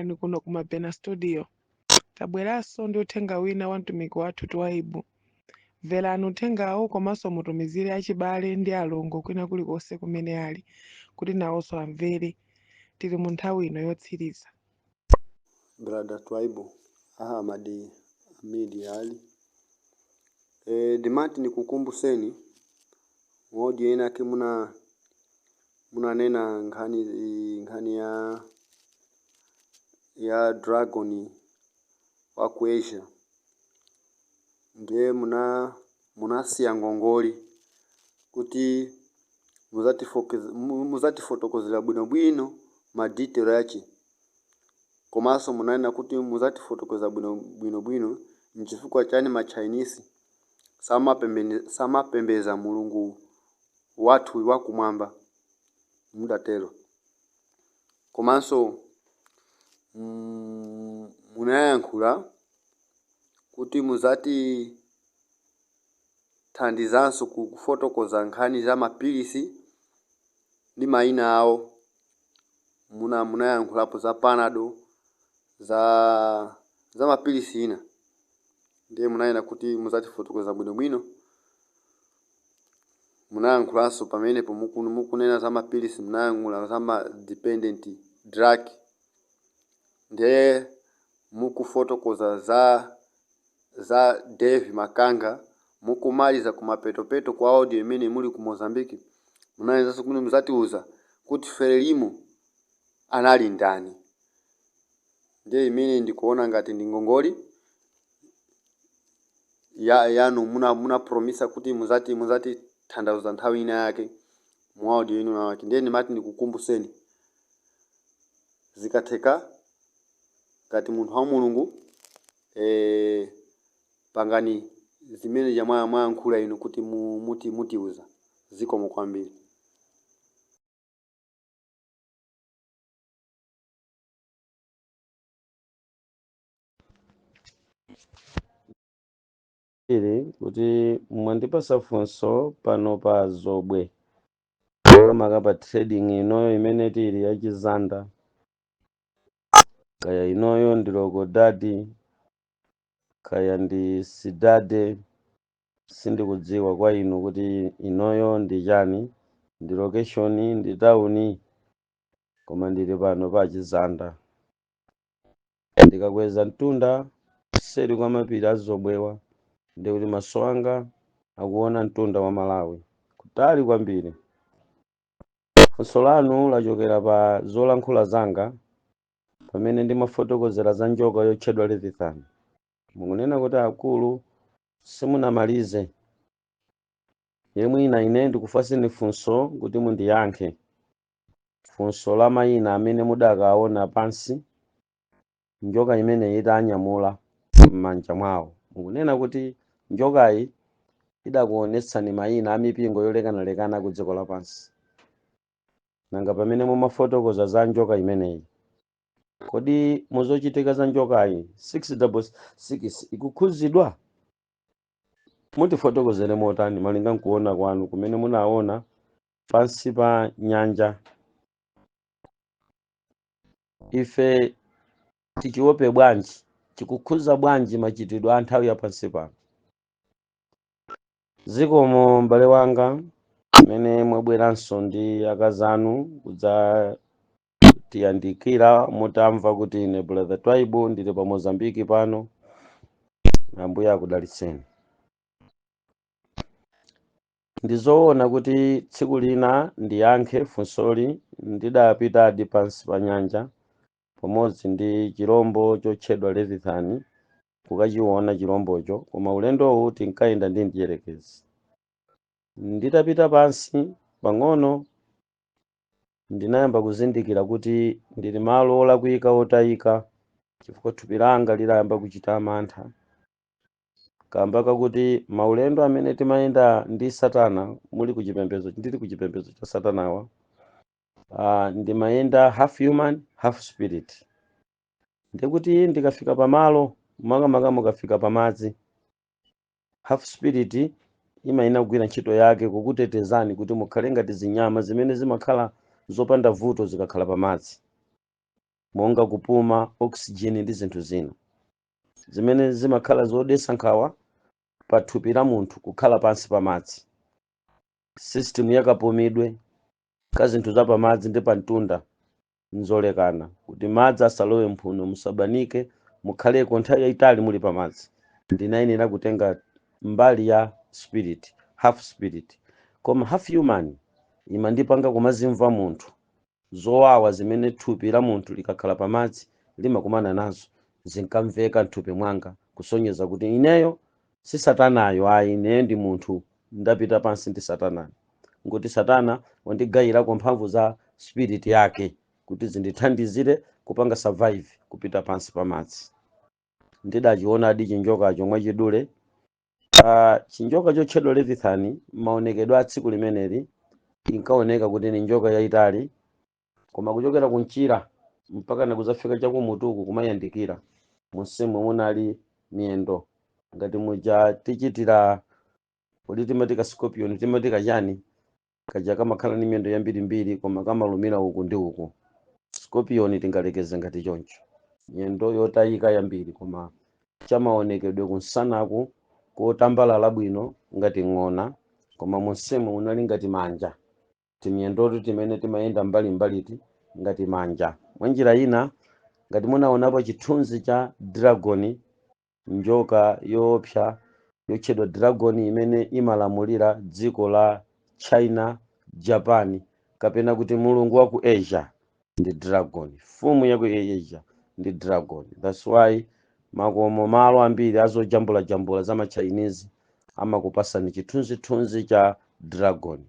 Ni kuno kumapena studio tabweranso ndi uthenga wina wa mtumiki wathu Twaibu. Mverani uthengawo komanso mutumizire achibale ndi alongo kwina kulikonse kumene ali kuti nawonso amvere. Tili mu nthawi ino yotsiriza. Brother Twaibu Ahmad Hamid Ali. Dimati nikukumbuseni moja inake munanena nkhani ya dragon wa ku Asia. Ndiye munasiya ngongoli kuti muzatifotokozera bwinobwino madetail yache, komanso munanena kuti muzatifotokozera bwinobwino nchifukwa chani ma Chinese samapembeza mulungu wathu wakumwamba mudatero. Komanso munayankhula kuti muzati thandizanso kufotokoza nkhani za mapilisi ndi mayina awo. Munayankhulapo za Panado, za mapilisi ina. Ndiye munanena kuti muzatifotokoza bwinobwino. Munayankhulanso pamenepo mukunena za mapilisi, munayankhula za ma dependent drug. Ndiye mukufotokoza za Dave Makanga. Mukumaliza kumapetopeto kwa audio imene muli ku Mozambique. Munanenanso kuti muzatiuza kuti Frelimo anali ndani. Ndiye imene ndikuona ngati ndi ngongoli yanu muna promisa kuti muzati tanthauza nthawi ina yake mu audio ino yake. Ndiye ndimati ndikukumbuseni zikatheka ngati munthu wa Mulungu pangani zimene mwayankhula ino kuti mutiuza. Zikomo kwambiri. Kuti mwandipasa funso pano pa zomwe maka pa trading inoyo imene tili yachizanda, kaya inoyo ndi Logodadi kaya ndi Sidade, sindikudziwa kwa inu kuti inoyo ndi chani, ndi location, ndi town, koma ndili pano pa chizanda. Ndikakweza mtunda seri kwa mapiri azobwewa ndi kuti maso anga akuona mtunda wa Malawi kutali kwambiri. Funso lanu lachokera pa zolankhula zanga pamene ndimafotokozera za njoka yotchedwa Leviathan. Mukunena kuti akulu simunamalize, yemwe ine ndikufunseni funso kuti mundiyankhe. Funso la mayina amene mudakaona pansi njoka imene itanyamula m'manja mwawo. Mukunena kuti njokayi idakuonetsani mayina a mipingo yolekanalekana ku dziko lapansi. Nanga pamene mumafotokoza za njoka imeneyi, kodi muzochitika za njokayi 666 ikukhuzidwa? Mutifotokozere motani malinga nkuona kwanu kumene munaona pansi pa nyanja. Ife tichiope bwanji, chikukhuza bwanji machitidwe a nthawi ya pansi pano. Zikomo m'bale wanga mene mwabweranso ndi akazanu kudza tiyandikira mutamva kuti ine Brother Twaibu ndili pa Mozambique pano. Ambuye akudalitseni. Ndizoona kuti tsiku lina ndiyankhe funsoli ndidapitadi pansi pa nyanja pamodzi ndi chirombo chotchedwa Leviathan kukachiona chirombocho, koma ulendowu tinkayenda ndi mdierekezi. Nditapita pansi pang'ono ndinayamba kuzindikira kuti ndili malo olakwika otayika, chifukwa thupi langa lidayamba kuchita mantha kamba kakuti maulendo amene timayenda ndi Satana ndili kuchipembedzo cha Satanawa, ndimayenda half human half spirit. Ndikuti ndikafika pamalo makamaka mukafika pamadzi, half spirit imayina kugwira ntchito yake kukutetezani kuti mukhale ngati zinyama zimene zimakhala zopanda vuto zikakhala pamadzi. monga kupuma oxygen ndi zinthu zina zimene zimakhala zodetsa nkhawa pa thupi la munthu kukhala pansi pa madzi. System yakapumidwe ka zinthu za pamadzi ndi pamtunda nzolekana kuti madzi asalowe mphuno, musabanike, mukhaleko nthawi yayitali muli pamadzi. Ndinayenera kutenga mbali ya spirit, half spirit, koma half human imandipanga kumazimva munthu zowawa zimene thupi la munthu likakhala pamadzi limakumana nazo zinkamveka mthupi mwanga, kusonyeza kuti ineyo si satanayo ayi, ineyo ndi munthu ndapita pansi ndi satanayo, ngoti satana wandigayirako mphamvu za spirit yake kuti zindithandizire kupanga survive kupita pansi pamadzi. Ndidachiona adi chinjokacho mwachidule. Chinjoka chotchedwa Leviathan maonekedwe a tsiku limeneli inkaoneka kuti ni njoka yayitali, koma kuchokera kunchira mpaka nakuzafika chakumutuku kumayandikira munsemwe munali miyendo ngati muja tichitira kuti timatika scorpion, timatika chani kaja kamakhala ni miyendo yambirimbiri koma kamalumira uku ndi uku. Scorpion tingalekeze ngati choncho, miyendo yotayika yambiri koma chamaonekedwe kunsanaku kotambalala bwino ngati ng'ona, koma munsemwe munali ngati manja, timiyendotu timene timayenda mbali ngati manja. Mwanjira ina ngati munaonapo chithunzi cha dragon, njoka yoopsa yotchedwa dragon imene imalamulira dziko la China, Japan, kapena kuti mulungu wa ku Asia ndi dragon, mfumu ya ku Asia ndi dragon. That's why makomo malo ambiri azojambula za ma Chinese amakupasani chithunzi cha dragon.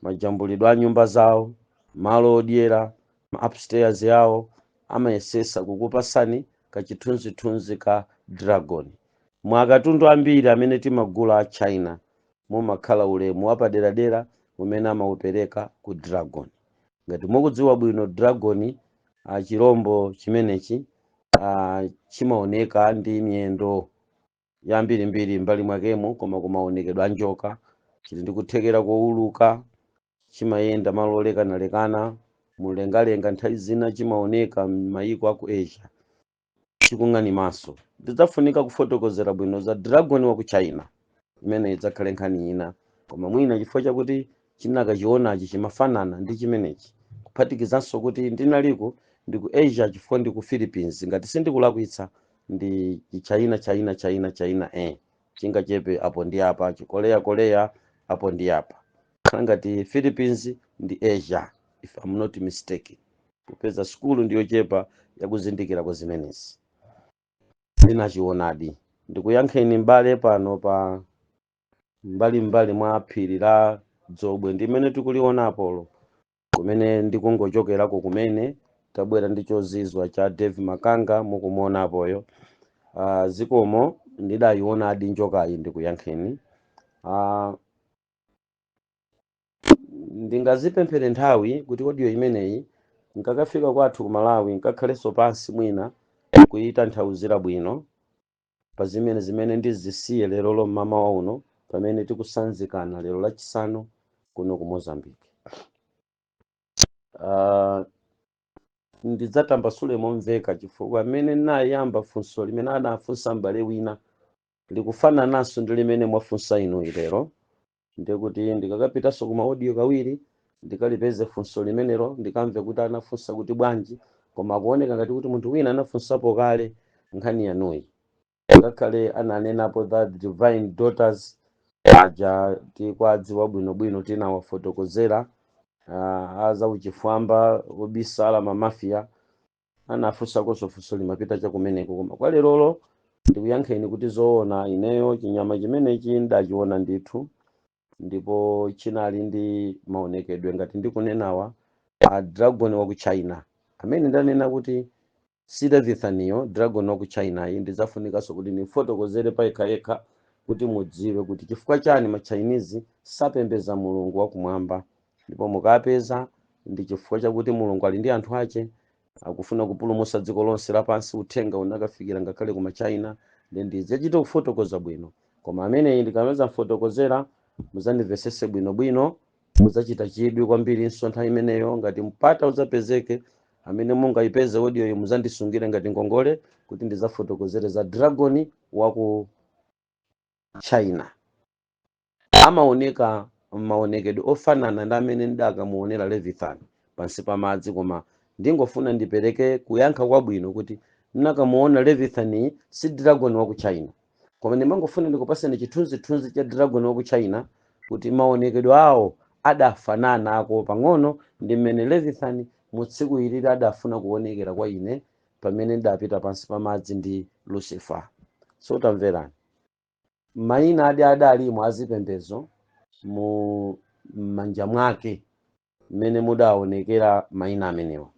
Majambulidwe a nyumba zawo, malo odyera, ma upstairs yawo amayesesa kukupasani ka chithunzi ka dragon. Mwakatundu ambiri amene timagula a China mumakhala ulemu wapaderadera umene amaupereka ku dragon. Ngati mukudziwa bwino dragon, chirombo chimenechi chimaoneka ndi miyendo yambirimbiri mbali mwakemo, koma kumaonekedwa a njoka, chili ndi kuthekera kouluka, chimayenda malo olekanalekana, mulengalenga nthawi zina chimaoneka m'mayiko aku Asia chikung'ani maso. Ndidzafunika kufotokozera bwino za dragon wa ku China imene idzakhale nkhani ina, koma mwina chifukwa chakuti chinakachionachi chimafanana ndi chimenechi, kuphatikizanso kuti ndinaliko ndi ku Asia chifukwa ndi ku Philippines, ngati sindikulakwitsa ndi China chingachepe apo ndi apa, Korea apo ndi apa, khala ngati Philippines ndi Asia if I'm not mistaken, kupeza skulu ndiyochepa yakuzindikira kwa zimenezi. Ndinachionadi ndikuyankheni mbale pano pa mbali mwa phiri la Dzobwe ndimene tikuliona apolo, kumene ndikungochokerako kumene tabwera ndi chozizwa cha Dave Makanga mukumuona apoyo. Zikomo ndidayiona adi njokayi ndikuyankheni. Ndingazipemphere nthawi kuti audio imeneyi nkakafika kwathu ku Malawi nkakhalenso pansi mwina kuyitanthauzira bwino pa zimene ndizisiye lero lom'mama wa uno pamene tikusanzikana lero lachisanu kuno ku Mozambique. Ndidzatambasule momveka chifukwa amene nayamba funso limene anafunsa m'bale wina likufanananso ndi limene mwafunsa inu lero, ndikuti ndikakapitanso kuma audio kawiri ndikalipeze funso limenelo ndikamve kuti anafunsa kuti bwanji, koma kuoneka ngati kuti munthu wina anafunsapo kale nkhani yanuyi, ngakhale ananenapo that divine daughters aja tikwadziwa bwinobwino tinawafotokozera aza uchifwamba obisala mamafia anafunsakonso funso limapita chakumeneko, koma kwa lerolo ndikuyankheni kuti zoona ineyo chinyama chimenechi ndachiona ndithu, ndipo chinali ndi maonekedwe ngati ndikunenawa dragon wa ku China amene ndanena kuti si Leviathaniyo, dragon wa ku China iyi ndidzafunikanso kuti nifotokozere payekha kuti mudziwe kuti chifukwa chani ma Chinese sapembeza mulungu wakumwamba, ndipo mukapeza ndi chifukwa chakuti mulungu ali ndi anthu ache akufuna kupulumutsa dziko lonse lapansi. Uthenga unakafikira ngakhale kuma China, ndidzachita kufotokoza bwino, koma ameneyi ndikameza mfotokozera muzandimvesese bwinobwino, mudzachita chidwi kwambirinso nthawi imeneyo ngati mpata udzapezeke amene mungayipeze audio iyo muzandisungire ngati ngongole kuti ndizafotokozere za dragon wa ku China. Amaoneka maonekedwe ofanana ndi amene ndakamuonera Leviathan pansi pa madzi, koma ndingofuna ndipereke kuyankha kwabwino kuti ndinakamuona Leviathan si dragon wa ku China, koma ndimangofuna ndikupaseni chithunzithunzi cha dragon wa ku China kuti maonekedwe awo adafanana ako pang'ono ndi mmene Leviathan mu tsiku ilili adafuna kuonekera kwa ine pamene ndapita pansi pa madzi ndi Lucifer. So tamverani, mayina adalimo azipembedzo mu manja mwake mmene mudaonekera mayina amenewa.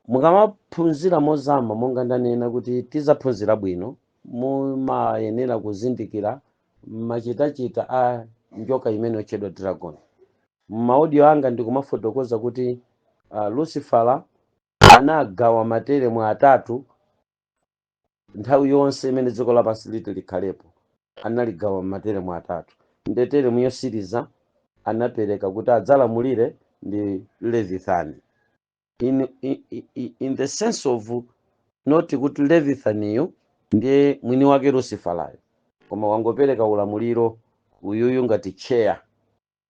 Mukamaphunzira mozama monga ndanena kuti tizaphunzira bwino, mumayenera kuzindikira machitachita a njoka imene yotchedwa dragon. M'maudio anga ndikumafotokoza kuti Lucifer anagawa materemu atatu nthawi yonse imene dziko lapansi liti likhalepo, analigawa materemu atatu. Teremu yosiriza anapereka kuti adzalamulire ndi Leviathan. In the sense of not kuti Leviathan iyo ndiye mwini wake Lucifer layo, koma wangopereka ulamuliro uyuyu ngati chair,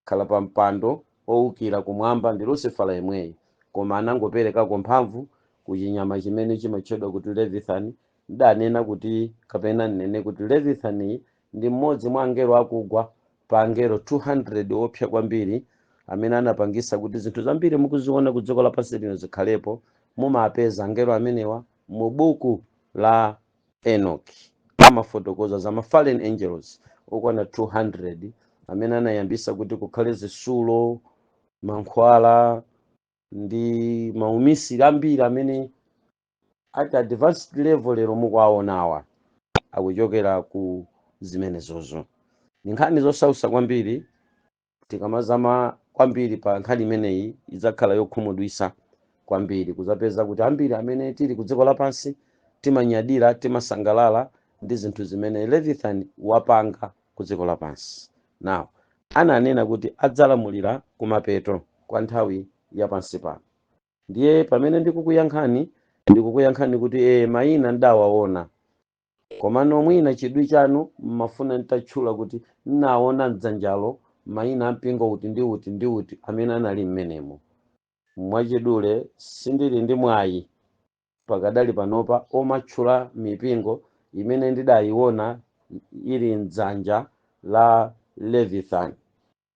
khala pa mpando owukira kumwamba ndi Lucifer yemweyi, koma anangoperekako mphamvu kuchinyama chimene chimatchedwa kuti Leviathan. Ndanena kuti kapena nene kuti Leviathan ndi mmodzi mwa angelo akugwa pa angelo 200 opsa kwambiri amene anapangisa kuti zinthu zambiri mukuziona ku dziko lapansi lino zikhalepo. Mumapeza angelo amenewa mu buku la Enoch, amafotokoza za fallen angels okwana 200 amene anayambisa kuti kukhale zisulo, mankhwala ndi maumisiri ambiri amene at advanced level lero mukuwaonawa akuchokera ku zimenezozo. Ni nkhani zosausa kwambiri, tikamazama kwambiri pa nkhani imeneyi idzakhala yokhumudwisa kwambiri, kuzapeza kuti ambiri amene tili ku dziko lapansi timanyadira, timasangalala ndi zinthu zimene Leviathan wapanga ku dziko lapansi. Now ananena kuti adzalamulira kumapeto kwa nthawi ya pansi pano. Ndiye pamene ndikukuyankhani kuti mayina ndawaona, koma nomwina chidwi chanu mmafuna nitachula kuti naona mdzanjalo mayina ampingo uti ndi uti ndi uti amene anali mmenemo. Mwachidule sindili ndi mwayi pakadali panopa omatchula mipingo imene ndidayiona ili mdzanja la Leviathan,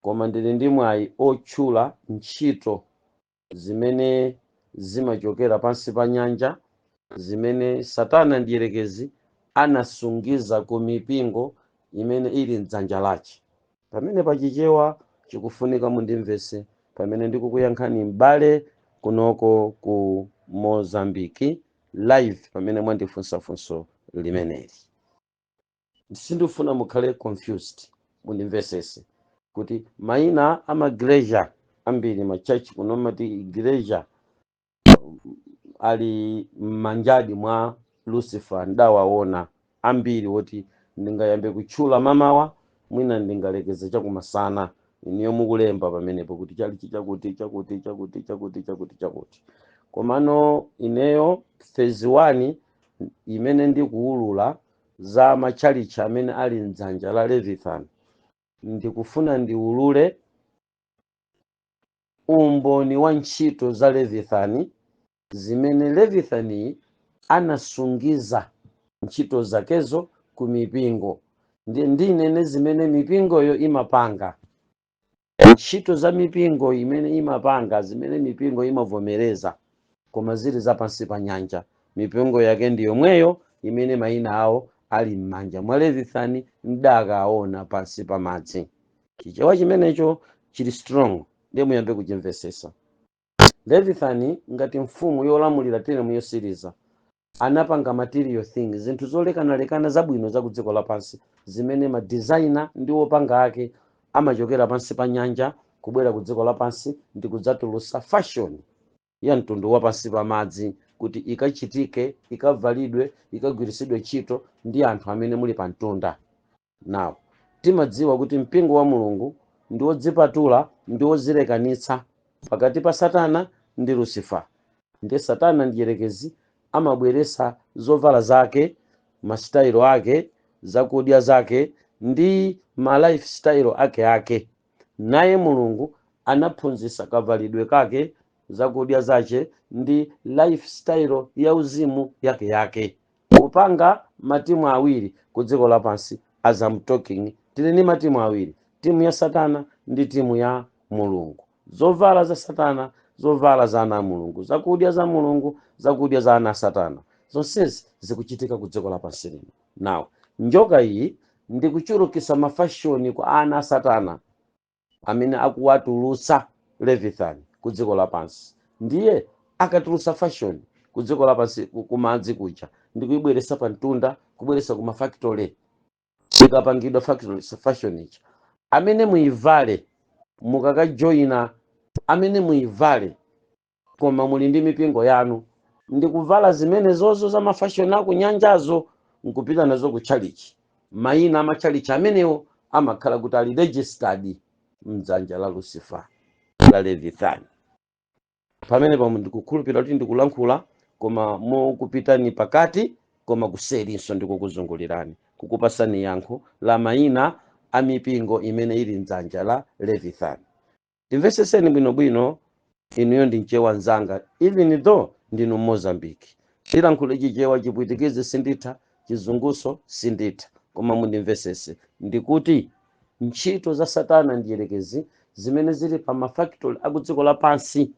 koma ndili ndi mwayi otchula ntchito zimene zimachokera pansi pa nyanja, zimene Satana ndiyerekezi anasungiza ku mipingo imene ili mdzanja lache. Pamene pachichewa chikufunika mundimvese pamene ndikukuyankhani m'bale kunoko ku Mozambique live, pamene mwandifunsafunso limeneli. Sindifuna mukhale confused, mundimvesese kuti mayina amagreja ambiri machachi kuno mati igreja ali manjadi mwa Lucifer ndawaona ambiri woti ndingayambe kutchula mamawa mwina ndingalekeza chakumasana niyo mukulemba pamenepo kuti chali chakuti. Komano ineyo phase 1 imene ndikuulula za machalichi amene ali mdzanja la Leviathan, ndikufuna ndiulule umboni wa ntchito za Leviathan zimene Leviathan anasungiza ntchito zakezo ku mipingo. Ndinene zimene mipingoyo imapanga, ntchito za mipingo imene imapanga, zimene mipingo imavomereza, koma zili za pansi pa nyanja. Mipingo yake ndi yomweyo imene mayina awo ali m'manja mwa Leviathan ndakaona pansi pa madzi. Chichewa chimenecho chili strong, ndiye muyambe kuchimvesesa. Leviathan ngati mfumu yolamulira teremu yosiriza anapanga material things, zinthu zolekanalekana zabwino za ku dziko lapansi zimene ma designer ndi opanga ake amachokera pansi pa nyanja kubwera ku dziko lapansi ndi kudzatulusa fashion ya mtundu wa pansi pa madzi kuti ikachitike, ikavalidwe, ikagwirisidwe ntchito ndi anthu amene muli pa mtunda. Now timadziwa kuti mpingo wa Mulungu ndi wodzipatula, ndi wozilekanitsa pakati pa Satana ndi Lucifer. Ndi Satana ndiyerekezi amabweresa zovala zake, masitayilo ake, zakudya zake ndi ma lifestyle ake. Naye Mulungu anaphunzitsa kavalidwe kake, zakudya zace ndi lifestyle ya uzimu yake. Kupanga matimu awiri ku dziko lapansi. As I'm talking, tili ni matimu awiri, timu ya Satana ndi timu ya Mulungu. Zovala za Satana, zovala za ana Mulungu, zakudya za Mulungu, zakudya za ana Satana. Zonsezi zikuchitika ku dziko lapansi lino. Now, njoka iyi ndi kuchulukisa mafashoni kwa ana Satana amene akuwatulutsa Leviathan ku dziko lapansi. Ndiye akatulutsa fashion ku dziko lapansi kumadzi kuja ndi kuibweresa pa mtunda, kubweresa ku mafactory, ikapangidwa factory fashion ichi amene muivale mukakajoyina, amene muivale koma muli ndi mipingo yanu, ndi kuvala zimene zozo za mafashoni akunyanjazo nkupita nazo ku chalichi. Mayina ama chalichi amenewo amakhala kuti ali registered mdzanja la Lucifer, la Leviathan. Pamene pamwe ndikukhulupirira kuti ndikulankhula koma mokupitani pakati, koma kuselinso ndikukuzungulirani kukupasani yankho la mayina a mipingo imene ili mdzanja la Leviathan. Timveseseni bwinobwino inuyo ndi mchewa nzanga, even though ndinu Mozambique. Tilankhule chichewa chipwitikize sinditha, chizunguso sinditha, koma mundimvesese ndikuti ntchito za Satana ndiyerekezi zimene zili pa mafactory aku dziko lapansi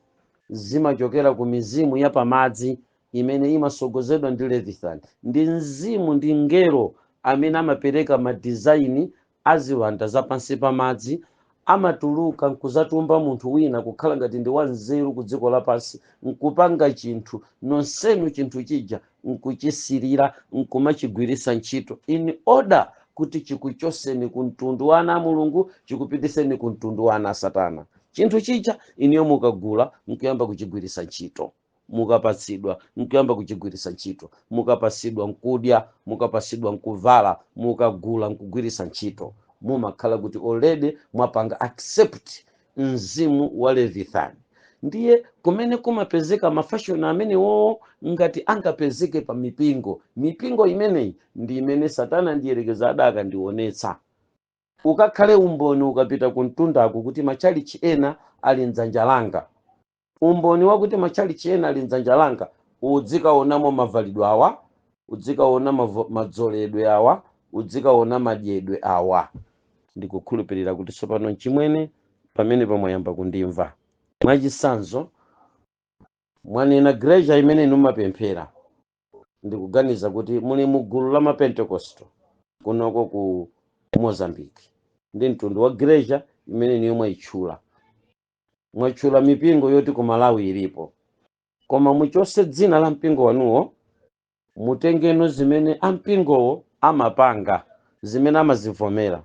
zimachokera ku mizimu ya pamadzi imene imasogozedwa ndi Leviathan. Ndi mzimu, ndi ngelo amene amapereka madizaini aziwanda za pansi pamadzi, amatuluka nkuzatumba munthu wina kukhala ngati ndi wanzeru ku dziko lapansi, nkupanga chinthu nonsenu chinthu chija nkuchisirira, nkumachigwirisa ntchito in order kuti chikuchoseni ku mtundu wa ana Mulungu, chikupitiseni ku mtundu wa ana Satana. Chinthu chija iniyo mukagula nkuyamba kuchigwirisa ntchito, mukapatsidwa nkuyamba kuchigwirisa ntchito, mukapasidwa nkudya, mukapasidwa nkuvala, mukagula nkugwirisa ntchito, mumakhala kuti already mwapanga accept mzimu wa Leviathan. Ndiye kumene kumapezeka mafashoni amene wo ngati angapezeke pa mipingo imeneyi ndi imene Satana ndiyerekeza adaka ndionetsa. Ukakhale umboni ukapita ku mtundaku kuti machalichi ena ali mdzanja langa, umboni wakuti machalichi ena ali mdzanja langa, udzikaonamo mavalidwe awa, udzikaona madzoledwe awa, udzikaona madyedwe awa. Ndikukhulupirira kuti tsopano nchimwene pamene pamwayamba kundimva. Mwachisanzo mwanena greja imene numapemphera, ndikuganiza kuti muli mugulu la mapentekosto kunoko ku Mozambique. Ndi mtundu wa greja imene niyo mwayitchula. Mwatchula mipingo yoti ku Malawi ilipo, koma muchose dzina la mpingo wanuwo, mutengeno zimene ampingowo amapanga, zimene amazivomera.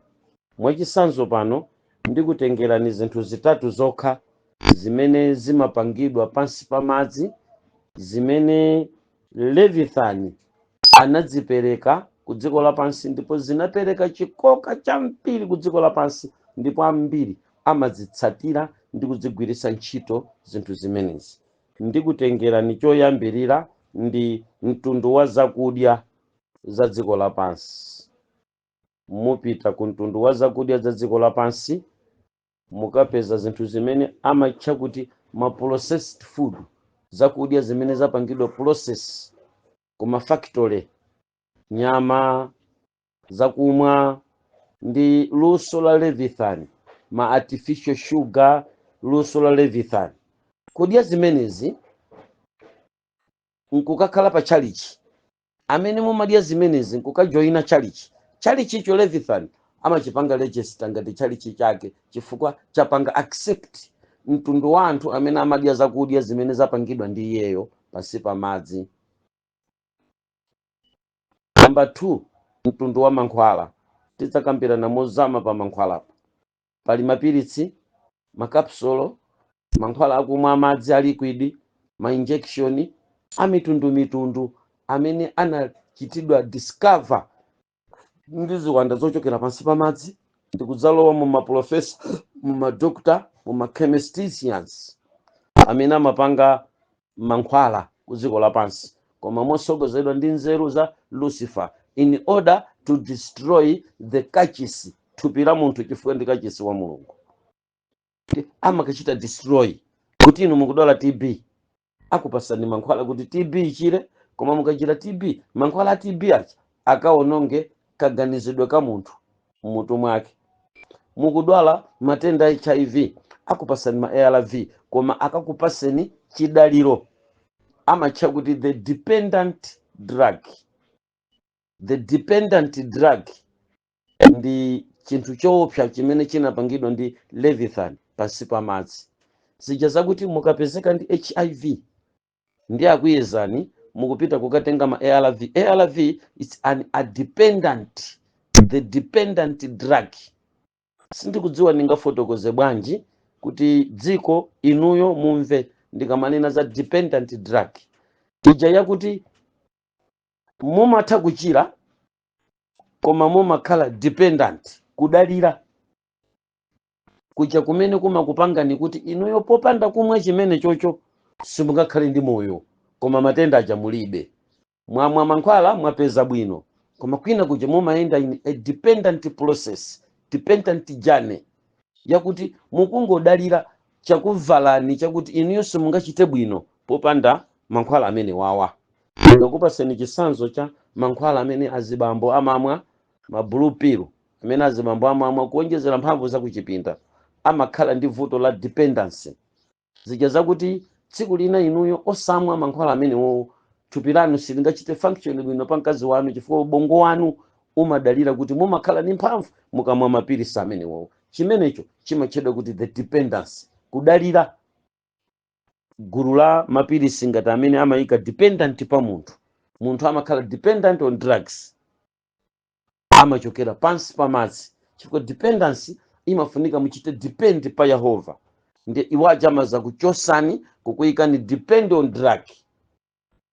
Mwachisanzo pano ndikutengerani zinthu zitatu zokha zimene zimapangidwa pansi pamadzi, zimene Leviathan anadzipereka ku dziko lapansi, ndipo zinapereka chikoka champiri ku dziko lapansi, ndipo ambiri amazitsatira ndi kudzigwirisa ntchito zinthu zimenezi. Ndikutengerani choyambirira ndi mtundu wa zakudya za dziko lapansi. Mupita ku mtundu wa zakudya za dziko lapansi, mukapeza zinthu zimene amatcha kuti ma processed food, zakudya zimene zapangidwa process ku mafactory, nyama, zakumwa, ndi luso la Leviathan, ma artificial sugar, luso la Leviathan. Kudya zimenezi nkukakhala pa chalichi, amene mumadya zimenezi nkukajoyina chalichi icho Leviathan amachipanga register ngati chalichi chake, chifukwa chapanga accept mtundu wa anthu amene amadya zakudya zimene zapangidwa ndi iyeyo pansi pamadzi. Namba 2, mtundu wa mankhwala. Tidzakambirana mozama pa mankhwala. Pali mapiritsi, makapsulo, mankhwala akumwa amadzi a liquid, ma injection a mitundu amene anachitidwa discover ndi ziwanda zochokera pansi pamadzi, ndi kudzalowa mu maprofesa, mu madokta, mu machemisticians amene amapanga mankhwala ku dziko lapansi, koma mosogozedwa ndi nzeru za Lucifer, in order to destroy the kachisi, thupi la munthu, chifukwa ndi kachisi wa Mulungu. Amakachita destroy kuti inu mukudwala TB, akupasani mankhwala kuti TB ichire, koma mukachita TB, mankhwala a TB acha akaononge kaganizidwe ka munthu mmutu mwake. Mukudwala matenda a HIV, akupasani ma ARV, koma akakupaseni chidaliro, amatcha kuti the dependent drug. The dependent drug ndi chinthu choopsa chimene chinapangidwa ndi Leviathan pansi pa madzi. Zija zakuti mukapezeka ndi HIV ndi akuyezani mukupita kukatenga ma ARV. ARV is a dependent, the dependent drug. Sindikudziwa ningafotokoze bwanji kuti dziko inuyo mumve ndikamanena za dependent drug. Ija yakuti mumatha kuchira koma mumakhala dependent, kudalira kuja kumene kumakupangani kuti inuyo popanda kumwa chimene chocho simungakhale ndi moyo, koma matenda aja mulibe. Mwamwa mankhwala mwapeza bwino, koma kwina kuja mumayenda in a dependent process, dependent journey, yakuti mukungodalira chakuvalani chakuti inuyo simungachite bwino popanda mankhwala amene wawa. Ndikupaseni chisanzo cha mankhwala amene azibambo amamwa, ma blue pill amene azibambo amamwa kuonjezera mphamvu za kuchipinda, amakhala ndi vuto la dependency. Zija zakuti tsiku lina inuyo osamwa mankhwala amene wo thupi lanu silingachite function bwino pa mkazi wanu, chifukwa ubongo wanu umadalira kuti mumakhala ndi mphamvu mukamwa mapilisi amene wo. Chimenecho chimatchedwa kuti the dependency, kudalira. Gulu la mapilisi ngati amene amayika dependent pa munthu, munthu amakhala dependent on drugs, amachokera pansi pa madzi, chifukwa dependency imafunika muchite depend pa Yehova. Ndi iwaja amaza kuchosani kukuyikani depend on drug.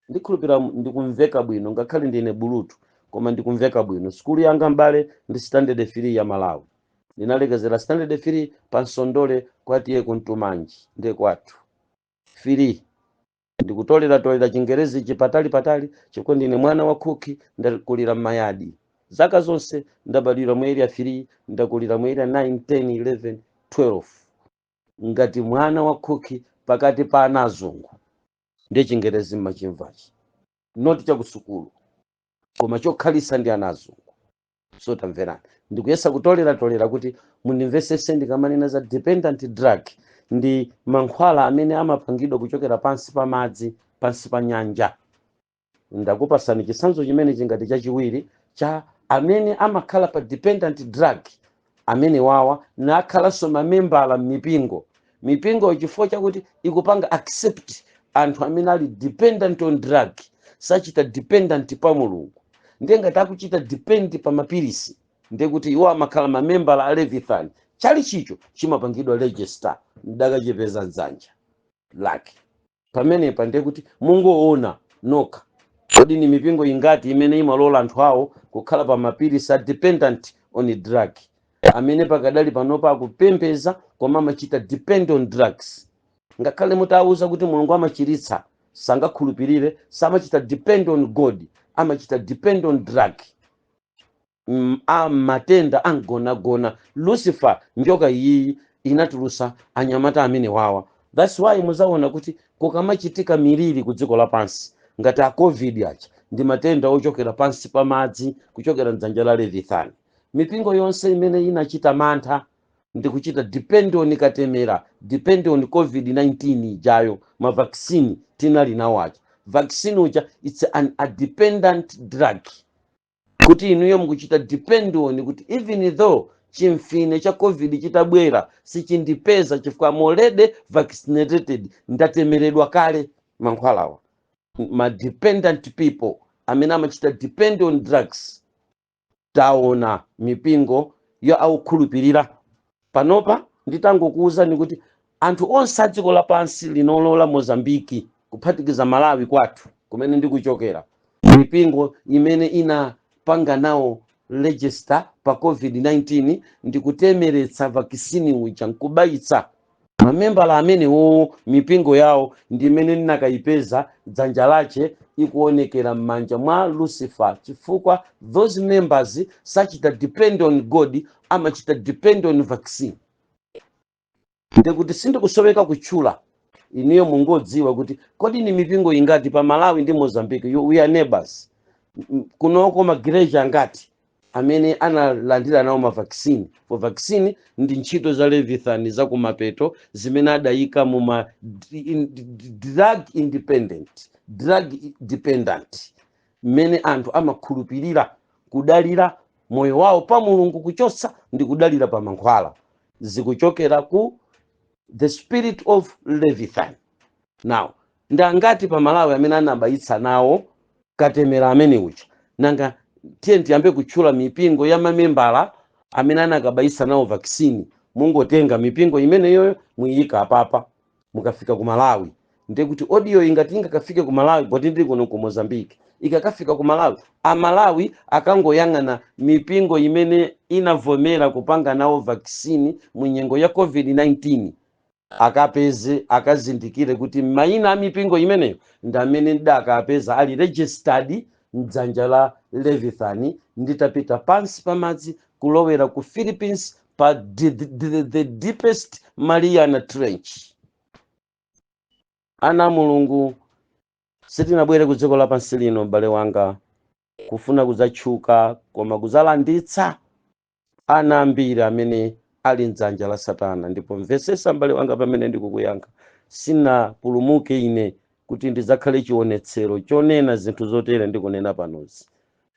Ndikhulupira ndikumveka bwino, ngakhale ndine bulutu koma ndikumveka bwino. Skulu yanga mbale ndi standard 3 ya Malawi, ndinalekezera standard 3 pa Nsondole kwatiye kuntumanji ndi kwathu free. Ndikutolera Chingerezi chipatali patali, chifukwa ndine mwana wa Kuki, ndakulira m'mayadi. Zaka zonse ndabadwira mu area 3, ndakulira mu area 9, 10, 11, 12. Ngati mwana wa Kuki pakati pa anazungu, ndi Chingerezi mmachimvachi. Not chakusukulu, koma chokhalisa ndi anazungu. So tamverani. Ndikuyesa kutolera kuti mundimvesese ndikamanena za dependent drug, ndi mankhwala amene amapangidwa kuchokera pansi pa madzi, pansi pa nyanja. Ndakupasani chisanzo chimene chingati chachiwiri cha amene amakhala pa dependent drug, amene wawa nakhalanso mamembala mipingo chifukwa chakuti ikupanga accept anthu amene ali dependent on drug, sachita dependent pa Mulungu. Ndiye ngati akuchita depend pa mapilisi, ndiye kuti iwo amakhala mamembala a Leviathan. Chali chicho chimapangidwa register, ndakachipeza dzanja lake. Pamenepa ndiye kuti mungoona nokha kodi ni mipingo ingati imene imalola anthu awo kukhala pa mapilisi a dependent on drug, amene pakadali panopa akupembeza koma amachita depend on drugs. Ngakhale mutawuza kuti Mulungu amachiritsa, sangakhulupirire, samachita depend on God, amachita depend on drug. Matenda angonagona. Lucifer njoka iyi inatulusa anyamata amene wawa. That's why muzaona kuti kukamachitika miliri ku dziko lapansi ngati a COVID acha, ndi matenda ochokera pansi pa madzi, kuchokera mdzanja la Leviathan. Mipingo yonse imene inachita mantha ndi kuchita depend on katemera, depend on COVID-19 ijayo, ma vaccine tinali nawo acha. Vaccine uja it's a dependent drug, kuti inuyo mukuchita depend on kuti even though chimfine cha COVID chitabwera sichindipeza chifukwa already vaccinated, ndatemeredwa kale mankhwalawa. Ma dependent people amene amachita depend on drugs, taona mipingo yo aukhulupirira. Panopa nditangokuwuzani kuti anthu onse a dziko lapansi linolola Mozambiki kuphatikiza Malawi kwathu kumene ndikuchokera, mipingo imene inapanga nawo register pa COVID-19 ndikutemeretsa vaccine uja nkubayitsa mamembala amenewo mipingo yawo ndi imene ndinakayipeza dzanja lache ikuonekera m'manja mwa Lucifer, chifukwa those members sachita depend on God, amachita depend on vaccine. Ndekuti sindikusoweka kutchula, iniyo mungodziwa kuti kodi ni mipingo ingati pa Malawi ndi Mozambique, we are neighbors. Kunoko magereja angati amene analandira nawo ma vaccine. For vaccine ndi ntchito za Leviathan za kumapeto zimene adayika mu ma drug dependent, mmene anthu amakhulupirira kudalira moyo wawo pa Mulungu kuchosa ndi kudalira pa mankhwala, zikuchokera ku the spirit of Leviathan. Now ndangati pa Malawi amene anabayitsa nawo katemera amene ucha, nanga tiye tiyambe kutchula mipingo ya mamembala amene anakabayitsa nawo vaccine. Mungotenga mipingo imene yoyo muyika apapa mukafika ku Malawi. Ndiye kuti audio ingati ingakafike ku Malawi, poti ndili kuno ku Mozambique, ikakafika ku Malawi, Malawi akangoyang'ana mipingo imene inavomera kupanga nawo vaccine mu nyengo ya COVID-19, akapeze akazindikire kuti mayina a mipingo imeneyo ndi amene ndakapeza ali registered mdzanja la Leviathan, nditapita pansi pamadzi kulowera ku Philippines pa the deepest Mariana Trench. Ana Mulungu, sitinabwere ku dziko lapansi lino m'bale wanga kufuna kudzatchuka, koma kudzalanditsa ana ambiri amene ali mdzanja la Satana. Ndipo mvesesa m'bale wanga pamene ndikukuyankha, sinapulumuke ine kuti ndidzakhale chionetsero chonena zinthu zotere ndikunena panozi,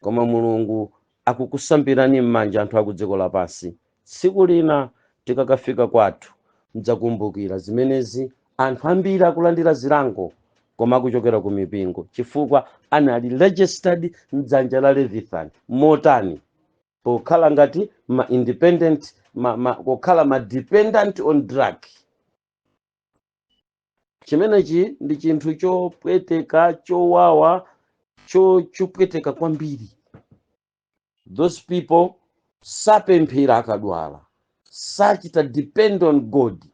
koma Mulungu akukusambirani m'manja anthu aku dziko lapansi. Tsiku lina tikakafika kwathu mudzakumbukira zimenezi. Anthu ambiri akulandira zilango koma akuchokera ku mipingo chifukwa anali registered mdzanja la Leviathan. Motani? Pokhala ngati ma independent, kokhala ma dependent on drug. Chimenechi ndi chinthu chopweteka, chowawa, chopweteka kwambiri. Those people sapemphera akadwala, sachita depend on God,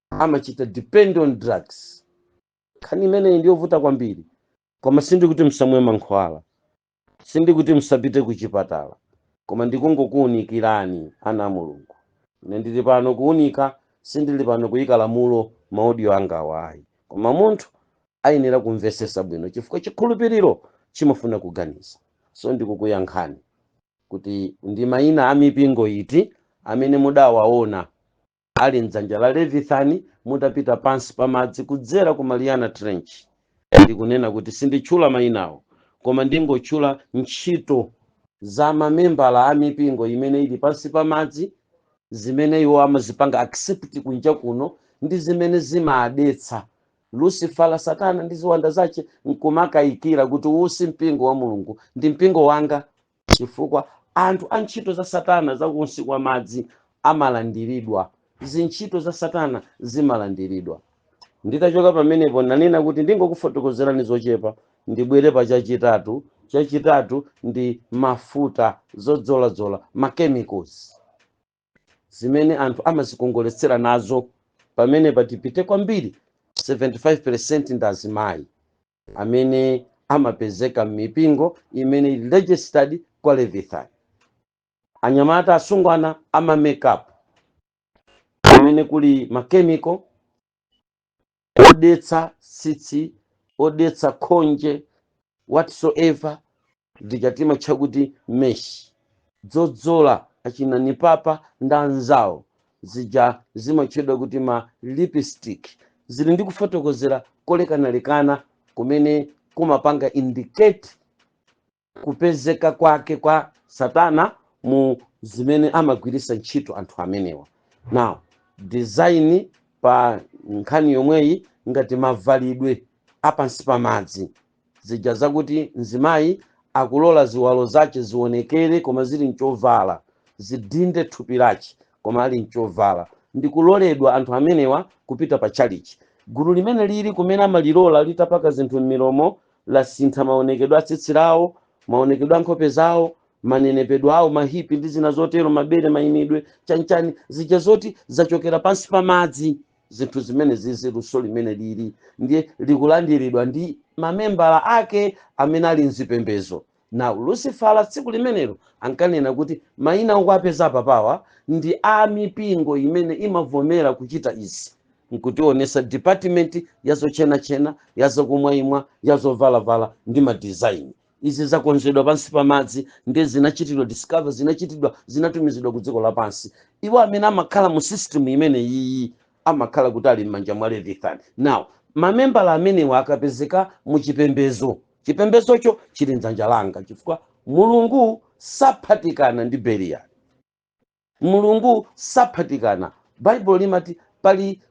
amachita depend on drugs. Khani imene ndiyovuta kwambiri. Koma sindi kuti msamwe mankhwala, sindi kuti msapite ku chipatala, koma ndikungokuunikirani ana Mulungu. Ine ndili pano kuunika, sindili pano kuyika lamulo maudio anga awayi. Koma munthu ayenera kumvesesa bwino chifukwa chikhulupiriro chimafuna kuganiza. So ndikukuyankhani kuti ndi mayina a mipingo iti amene mudawaona ali mdzanja la Leviathan, mutapita pansi pamadzi kudzera ku Mariana Trench. Ndikunena kuti sinditchula mayinawo, koma ndingotchula ntchito za mamembala a mipingo imene ili pansi pamadzi, zimene iwo amazipanga accept kunja kuno, ndi zimene zimaadetsa Lucifer la Satana ndi ziwanda zache nkumakayikira kuti usi mpingo wa Mulungu ndi mpingo wanga, chifukwa anthu a ntchito za Satana za kunsi kwa madzi amalandiridwa, zintchito za Satana zimalandiridwa. Nditachoka pamenepo nanena kuti ndingokufotokozerani zochepa, ndibwere pa chachitatu. Chachitatu ndi mafuta zodzolazola, ma chemicals, zimene anthu amazikongoletsera nazo. Pamene patipite kwambiri 75% ndi azimayi amene amapezeka m'mipingo imene ili registered kwa Leviathan. Anyamata asungwana ama makeup amene kuli makemiko odetsa tsitsi, odetsa khonje, whatsoever, ndichatima chakuti mesh, dzodzola achina nipapa ndi anzawo zija zimatchedwa kuti ma lipstick. Zili ndi kufotokozera kolekanalekana kumene kumapanga indicate kupezeka kwake kwa Satana mu zimene amagwirisa ntchito anthu amenewa. Now design pa nkhani yomweyi ngati mavalidwe apansi pamadzi, zija zakuti mzimayi akulola ziwalo zache zionekere koma zili nchovala, zidinde thupi lache koma ali nchovala. Ndikuloledwa anthu amenewa kupita pa chalichi. Gulu limene lili kumene amalilola litapaka zinthu m'milomo, lasintha maonekedwe atsitsi lawo, maonekedwe ankhope zawo, manenepedwe awo, mahipi ndi zina zotero, mabere mayimidwe chanchani, zija zoti zachokera pansi pamadzi, zinthu zimene zizi luso limene lili ndiye likulandiridwa ndi mamembala ake amene ali mzipembezo. Na Lucifera tsiku limenelo ankanena kuti mayina okuapeza papawa ndi a mipingo imene imavomera kuchita izi, nkutionesa department yazochenachena, yazokumwaimwa, yazovalavala ndi madizaini. Izi zakonzedwa pansi pa madzi ndi zinachitidwa discover, zinatumizidwa ku dziko lapansi. Iwo amene amakhala mu system imene iyi amakhala kuti ali m'manja mwa Leviathan. Now mamembala amenewa akapezeka mu chipembezo, chipembezocho chili mdzanja langa chifukwa Mulungu saphatikana ndi Belial. Mulungu saphatikana. Bible limati pali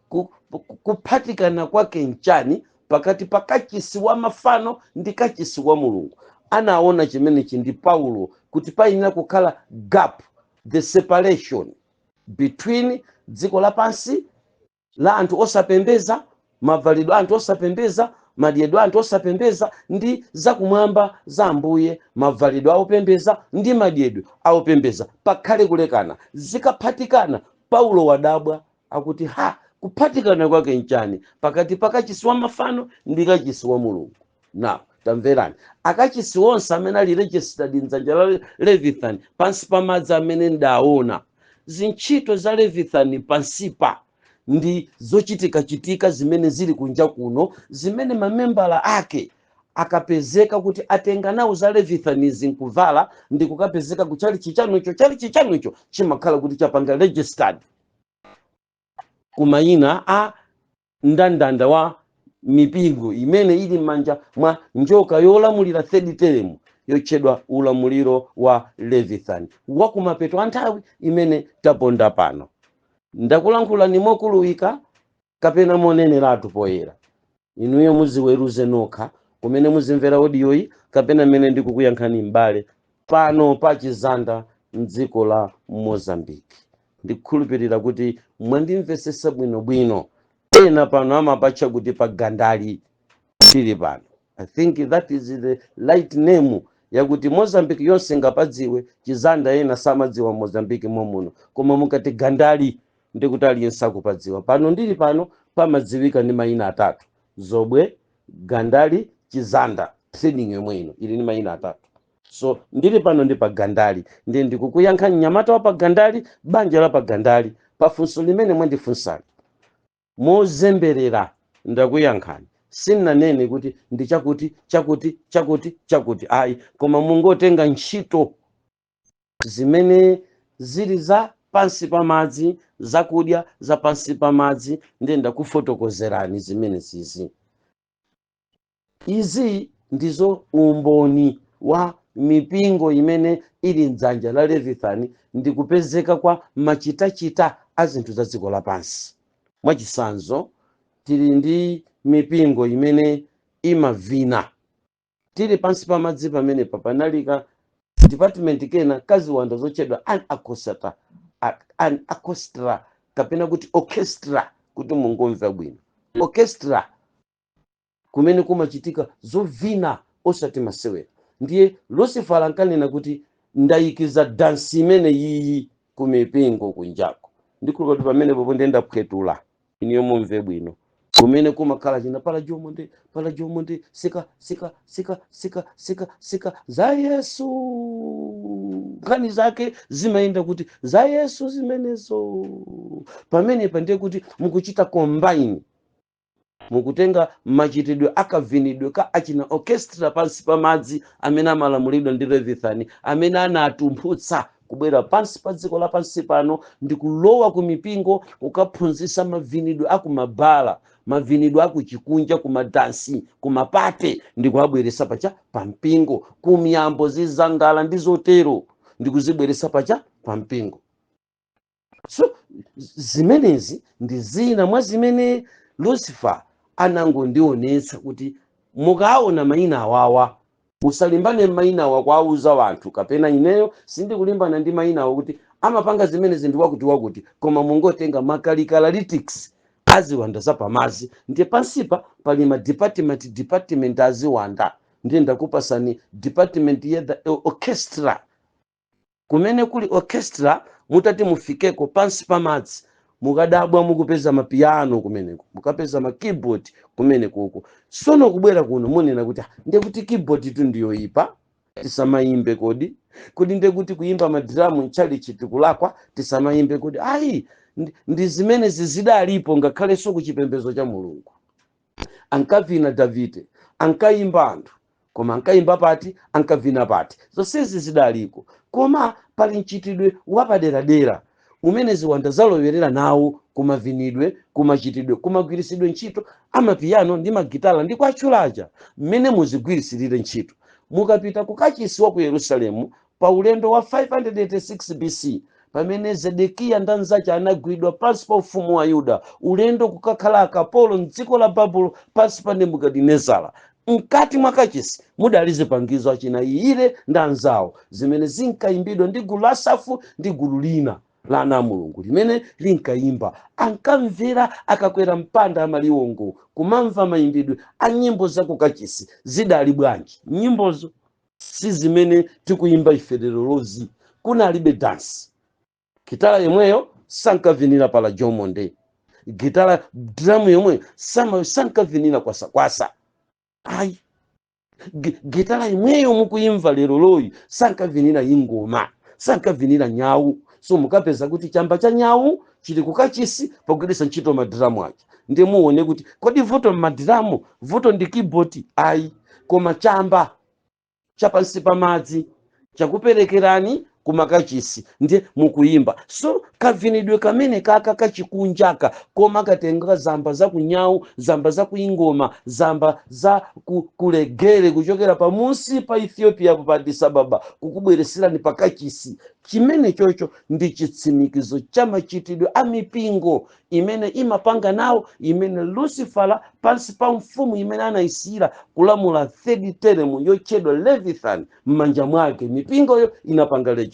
kuphatikana kwake nchani pakati pa kachisi wa mafano ndi kachisi wa Mulungu. Anaona chimenechi ndi Paulo kuti payenera kukhala gap, the separation between dziko lapansi la anthu osapembeza, mavalidwe anthu osapembeza, madyedwe anthu osapembeza ndi zakumwamba za Ambuye, mavalidwe aopembeza ndi madyedwe aopembeza, pakhale kulekana. Zikaphatikana Paulo wadabwa akuti kuphatikana kwake nchani pakati pa kachisi wa mafano ndi kachisi wa Mulungu. Na tamverani, akachisi onse amene ali registered mdzanja la Leviathan pansi pa madzi amene ndaona zintchito za Leviathan pansipa ndi zochitika zimene zili kunja kuno, zimene mamembala ake akapezeka kuti atenga nawo za Leviathan zinkuvala ndi kukapezeka kuchali chichanucho chimakhala kuti chapanga registered kumayina a ndandanda wa mipingo imene ili manja mwa njoka yolamulira third term yotchedwa ulamuliro wa Leviathan wa kumapeto a nthawi imene taponda pano. Ndakulankhula ni mokuluwika kapena moneneratu poyera, inuyo muziweruze nokha kumene muzimvera odiyoyi kapena mene ndikukuyankhani m'bale pano pa Chizanda mdziko la Mozambique. Ndikukhulupirira kuti mwandimvesesa bwinobwino. Ena pano amapatcha kuti pa Gandali tili pano. I think that is the right name yakuti Mozambique yonse ngapadziwe, Chizanda ena samadziwa Mozambique momuno, koma mukati Gandali ndikuti aliyense akupadziwa. Pano ndili pano pamadziwika ndi mayina atatu: Zobwe, Gandali, Chizanda. Trading yomwe ino ili ni mayina atatu. So ndili pano ndi pa Gandali, ndi ndikukuyankha mnyamata wa pa Gandali, banja la pa Gandali, pafunso limene mwandifunsani mozemberera ndakuyankhani. Sinanene kuti ndi chakuti ayi, koma mungotenga ntchito zimene zili za pansi pa madzi, zakudya za pansi pa madzi, ndi ndakufotokozerani zimene zizi. Izi ndizo umboni wa mipingo imene ili mdzanja la Leviathan ndi kupezeka kwa machitachita a zinthu za dziko lapansi. Mwachisanzo tili ndi mipingo imene imavina. Tili pansi pa madzi pamene papanalika department kena kaziwanda zochedwa an orchestra kapena kuti orchestra kuti mungomva bwino. Orchestra kumene kumachitika zovina osati masewera. Ndiye Lucifera ankanena kuti ndayikiza dansi imene iyi kumipingo kunjako. Ndikhulupirira kuti pamene popo ndenda kuphetula iniyo mumve bwino kumene kumakhala china pala jomonde sika za Yesu, nkhani zake zimayenda kuti za Yesu zimenezo. Pamene ndiye kuti mukuchita combine, mukutenga machitidwe akavinidwe ka achina orchestra pansi pa madzi amene amalamulidwa ndi Leviathan, amene anatumphutsa kubwera pansi pa dziko lapansi pano ndi kulowa ku mipingo kukaphunzitsa mavinidwe akumabala, mavinidwe akuchikunja, kumadansi, kumapate, ndi kuabweretsa pacha pa mpingo, kumiyambo zizangala ndi zotero ndi kuzibweretsa pacha pa mpingo. So zimenezi ndi zina mwa zimene Lucifer anangondionetsa kuti mukaona mayina awawa musalimbane mayina awa kwauza wanthu, kapena ineyo sindikulimbana ndi mayina awa kuti amapanga zimene zinthu wakuti koma mungotenga makalikalytics aziwanda za pamazi. Ndiye pansipa pali ma department aziwanda. Ndiye ndakupasani department ya the orchestra. Kumene kuli orchestra mutati mufikeko pansi pa madzi mukadabwa mukupeza mapiano kumeneko, mukapeza makeyboard kumeneko. Sono kubwera kuno munena kuti ndekuti keyboard tu ndiyoipa tisamayimbe kodi ndekuti kuimba madiramu nchalichi tikulakwa tisamayimbe kodi. Ayi, ndi zimene zidalipo ngakhale so kuchipembedzo cha Mulungu. Ankavina Davide, ankayimba anthu, koma ankayimba pati, ankavina pati, zonsezi zidaliko. Koma pali mchitidwe wapaderadera umene ziwanda zalowerera nawo kumavinidwe, kumachitidwe, kumagwirisidwe ntchito amapiyano ndi magitala ndi kwachulacha mmene muzigwirisirire ntchito. Mukapita kukachisi wa ku Yerusalemu pa ulendo wa 586 BC pamene Zedekiya ndi anzake anagwidwa pansi pa ufumu wa Yuda, ulendo kukakhala akapolo mdziko la Babulo pansi pa Nebukadinezara. Mkati mwa kachisi mudali zipangizo achinayire ndi anzawo zimene zinkayimbidwa ndi gulu la Asafu ndi gulu lina la ana a Mulungu limene linkayimba. Ankamvera akakwera mpanda amaliwongo kumamva mayimbidwe a nyimbo za kukachisi. Zidali bwanji nyimbozo? Si zimene tikuyimba ife lero lozi. Kuna alibe dansi. Gitala yemweyo sankavinira pala Jomonde, gitala dramu yemweyo sankavinira kwasa. Ayi, gitala yemweyo mukuyimva lero loyi sankavinira ingoma, sankavinira nyawu. So mukapeza kuti chamba cha nyawu chili kukachisi pogwiritsa ntchito madramu ake. Ndi muone kuti kodi vuto m'madramu, vuto ndi keyboard? Ayi, koma chamba chapansi pa madzi chakuperekerani kumakachisi ndiye mukuyimba. So kavinidwe kamene kaka kachikunjaka koma katenga zamba za kunyawu, zamba za kuingoma, zamba za kulegere kuchokera pamunsi pa Ethiopia pa Addis Ababa kukubwereserani pakachisi. Chimene chocho ndi chitsimikizo cha machitidwe a mipingo imene imapanga nawo, imene Lucifera pansi pa mfumu imene anayisira kulamula third term yochedwa Leviathan m'manja mwake. Mipingo yo inapanga legislation.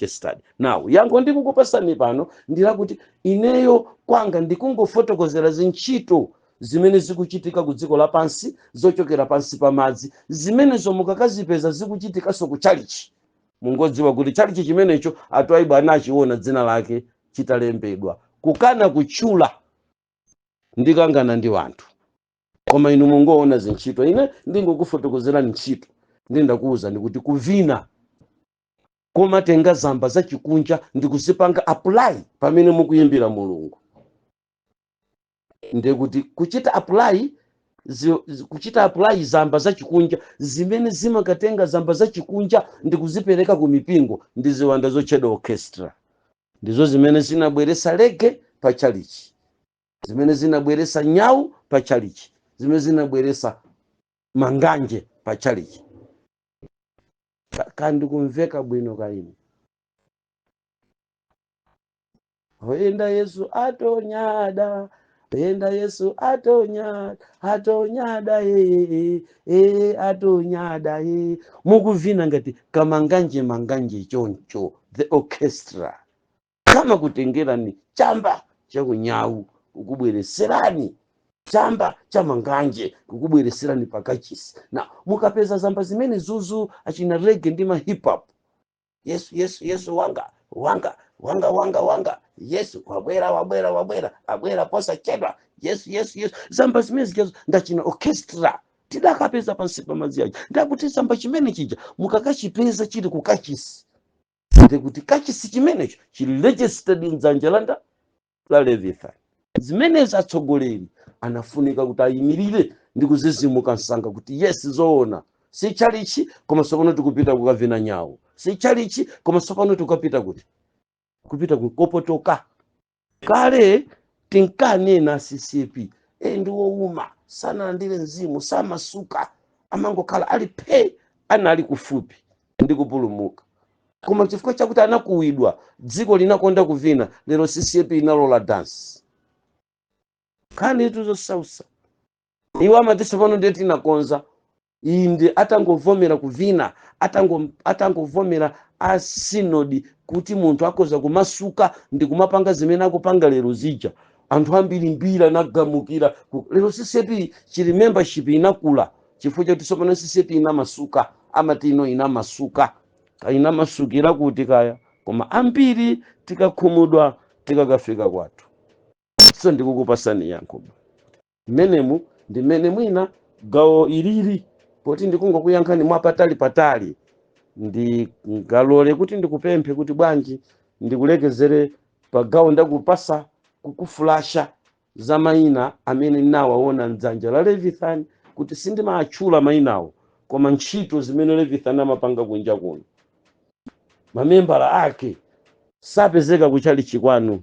Now yango ndikukupasani pano ndila kuti ineyo kwanga ndikungofotokozera zintchito zimene zikuchitika ku dziko lapansi zochokera pansi pa madzi, zimene zomukakazipeza zikuchitika so kuchalichi. Mungodziwa kuti chalichi chimenecho atwaibu anachiona dzina lake chitalembedwa. Kukana kuchula ndikangana ndi wanthu, koma inu mungoona zintchito. Ine ndingokufotokozera ntchito ndindakuuza ndikuti kuvina koma tenga zamba za chikunja ndikuzipanga apply pamene mukuyimbira Mulungu. Ndekuti kuchita apply zamba za chikunja zimene zimakatenga zamba za chikunja ndikuzipereka ku mipingo ndi ziwanda zochedwa orchestra. Ndizo zimene zinabweresa lege pa chalichi, zimene zinabweresa nyawu pa chalichi, zimene zinabweresa manganje pa chalichi. Kandi kumveka bwino kaini. Oyenda Yesu atonyada, oyenda Yesu atonyada, atonyada atonyada mukuvina ngati kamanganje choncho the orchestra. Kama kutengerani chamba cha kunyawu kukubwereserani chamba cha manganje kukubwereserani pakachisi. Na mukapeza zamba zimene zuzu achina reggae ndi ma hip hop. Yesu wanga Yesu wabwera posa chedwa. Yesu zamba zimene zijazo ndachina orchestra tidakapeza pansi pa madzi aja. Ndakuti zamba chimene chija mukakachipeza chili kukachisi, ndikuti kachisi chimenecho chili registered mdzanja la Leviathan. Zimene zatsogoleri anafunika kuti ayimirire ndi kuzizimuka msanga kuti yes zoona si chalichi koma sopano tikupita kukavina nyawo, si chalichi koma sopano tikupita kuti kupita kukopotoka. Kale tinkanena CCP ndiwo uma sana ndile mzimu samasuka amangokhala ali pe anali kufupi ndi kupulumuka. Koma chifukwa chakuti anakuwidwa dziko linakonda kuvina, lero CCP inalola dance. Kani itu zosausa iwa matisa pano ndeti nakonza inde atangovomera kuvina, atangovomera a synod kuti munthu akoza kumasuka ndi kumapanga zimene akupanga lero zija. Anthu ambiri mbira nagamukira lero CCP chili membership inakula chifukwa chakuti sopano CCP inamasuka, amatino inamasuka. Inamasukira kuti kaya koma ambiri tikakhumudwa tikakafika kwathu. so ndikukupasani yankho mmenemu ndi mmene mwina gawo ilili poti ndikungokuyankhani mwapatali patali ndingalole kuti ndikupemphe kuti bwanji ndikulekezere pa gawo ndakupasa kukufulasha za mayina amene ndinawaona mdzanja la Levithan kuti sindimaatchula mayinawo koma ntchito zimene Levithan amapanga kunja kuno mamembala ake sapezeka kuchalichi kwanu.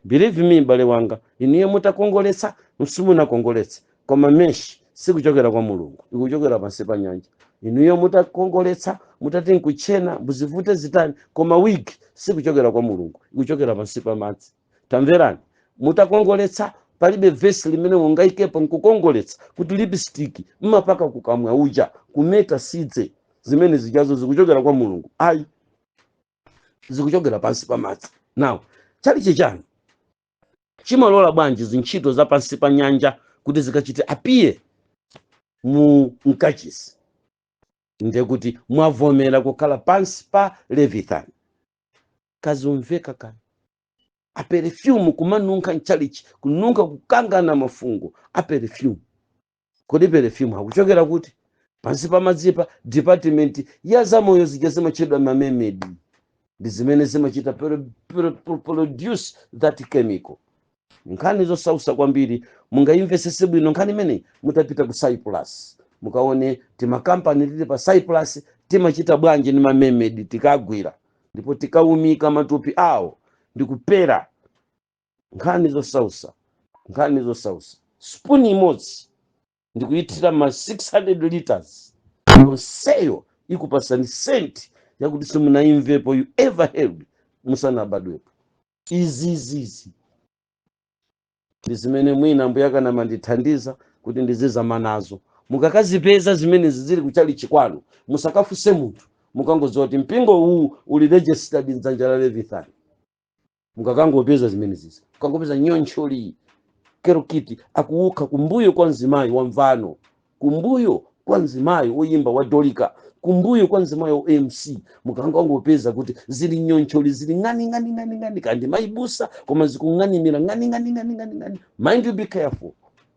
Believe me m'bale wanga, iniye mutakongoletsa msimunakongoletsa koma meshi sikuchokera kwa Mulungu, ikuchokera pansi pa nyanja. Iniye mutakongoletsa mutati nkuchena muzivute zitani koma wiki sikuchokera kwa Mulungu, ikuchokera pansi pa madzi. Tamverani, mutakongoletsa palibe vesi limene mungaikepo nkukongoletsa kuti lipstick mmapaka kukamwa uja kumeta sidze zimene zijazo zikuchokera kwa Mulungu. Ayi, zikuchokera pansi pa madzi. Now, chalichi chanu chimalola bwanji zintchito za pansi pa nyanja kuti zikachite apiye mu mkachisi nde kuti mwavomera kukhala pansi pa Levithan kazumveka kani aperefyumu kumanunka nchalichi kununka kukangana mafungo aperefyumu kodi perefyumu hakuchokera kuti pansi pa madzipa department ya zamoyo zija zimachedwa mamemedi ndi zimene zimachita produce that chemical. Nkhani zosausa kwambiri mungaimvesese bwino nkhani imene mutapita ku Cyprus mukaone timakampani tili pa Cyprus timachita bwanji ni mamemedi tikagwira ndipo tikaumika matupi awo ndikupera. Nkhani zosausa spoon imodzi ndikuyithira ma 600 liters yonseyo ikupasani senti yakuti simunaimvepo you ever heard musanabadwepo. Izizizi ndi zimene mwina mbuyaka namandithandiza kuti ndizizama nazo. Mukakazipeza zimene zizili kuchalichi kwanu musakafuse munthu mukangodziwa kuti mpingo huu uli registered mdzanja la Levithan. Mukakangopeza zimene zizi mukangopeza nyoncholi kerokiti akuuka kumbuyo kwa mzimayi wa mvano, kumbuyo kwa mzimayi woyimba wa dolika, kumbuyo kwa mzimayi wa MC, mukangopeza kuti zili nyoncholi zili ngani kandi maibusa koma zikung'animira ngani. Mind you, be careful.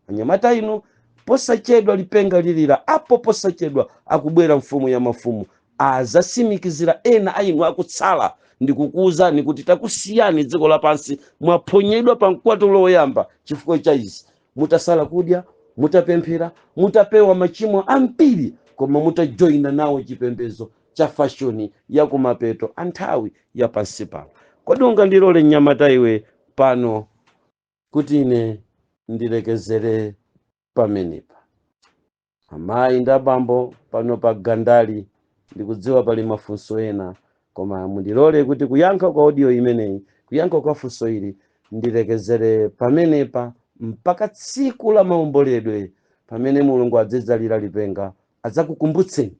Anyamata ino posachedwa lipenga lilira apo posachedwa akubwera mfumu ya mafumu azasimikizira ena ainu akutsala ndikukuwuzani kuti takusiyani dziko lapansi mwaponyedwa pa mkwato loyamba chifukwa cha izi mutasala kudya mutapemphera mutapewa machimo ambiri koma mutajoina nawo chipembedzo cha fashion ya kumapeto anthawi ya pansi pano. Kodi ungandilole nyamata iwe pano kuti ine ndilekezere pamenepa. Amayi ndi abambo pano pa gandali ndikudziwa pali mafunso ena koma mundilole kuti kuyankha kwa audio imeneyi, kuyankha kwa funso ili ndilekezere pamenepa mpaka tsiku la maomboledwe pamene Mulungu adzadzalira lipenga adzakukumbutseni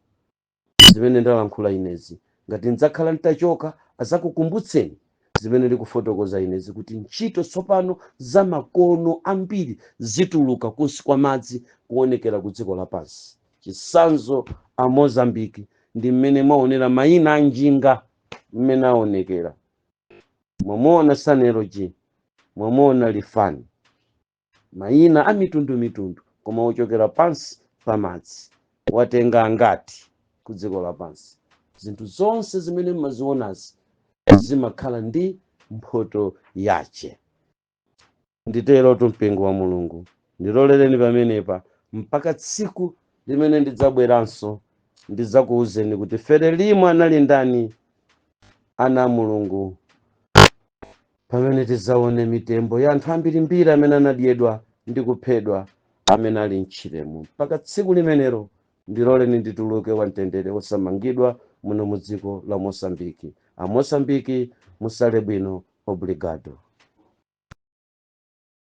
zimene ndalankhula inezi. Ngati ndidzakhala nditachoka adzakukumbutseni zimene ndikufotokoza inezi kuti ntchito tsopano za makono ambiri zituluka kunsi kwa madzi kuonekera ku dziko lapansi. Chisanzo a Mozambiki ndi mmene mwaonera mayina a njinga mmene aonekera. Mwamuona Saneroji, mwamuona Lifani, mayina a mitundu koma ochokera pansi pa madzi watenga angati ku dziko lapansi. Zinthu zonse zimene mmazionazi zimakhala ndi mphoto yache. Nditero mpingo wa Mulungu ndiloleleni pamenepa mpaka tsiku limene ndidzabweranso ndidzakuwuzeni kuti Frelimo anali ndani, ana Mulungu, pamene tidzaone mitembo ya anthu ambirimbiri amene anadyedwa ndi kuphedwa amene ali mchilemu. Mpaka tsiku limenero ndiloleni ndituluke wamtendere osamangidwa muno mu dziko la Mosambiki. A Mosambiki musale bwino. Obrigado.